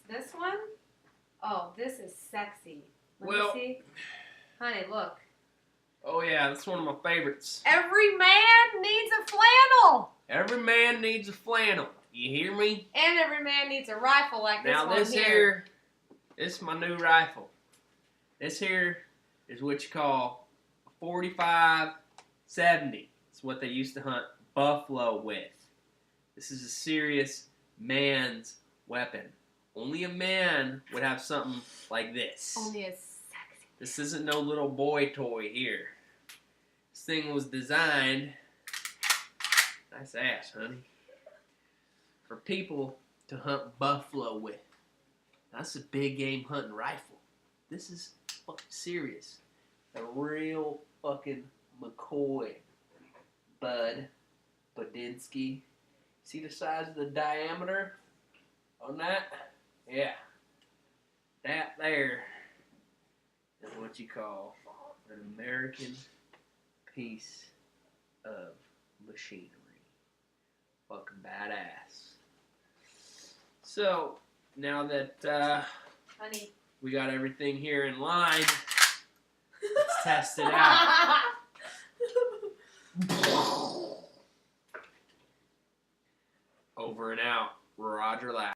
This one? Oh, this is sexy. Let me Well- see. Honey, look. Oh yeah, that's one of my favorites. Every man needs a flannel. Every man needs a flannel. You hear me? And every man needs a rifle like this Now one this here. here, this is my new rifle. This here is what you call a 45-70. It's what they used to hunt buffalo with. This is a serious man's weapon. Only a man would have something like this. Only as sexy. This isn't no little boy toy here. This thing was designed, nice ass, honey, for people to hunt buffalo with. That's a big game hunting rifle. This is fucking serious. A real fucking McCoy Bud Budinsky. See the size of the diameter on that? Yeah. That there is what you call an American piece of machinery. Fucking badass. So, now that Honey. we got everything here in line, let's test it out. Over and out. Roger Lapp.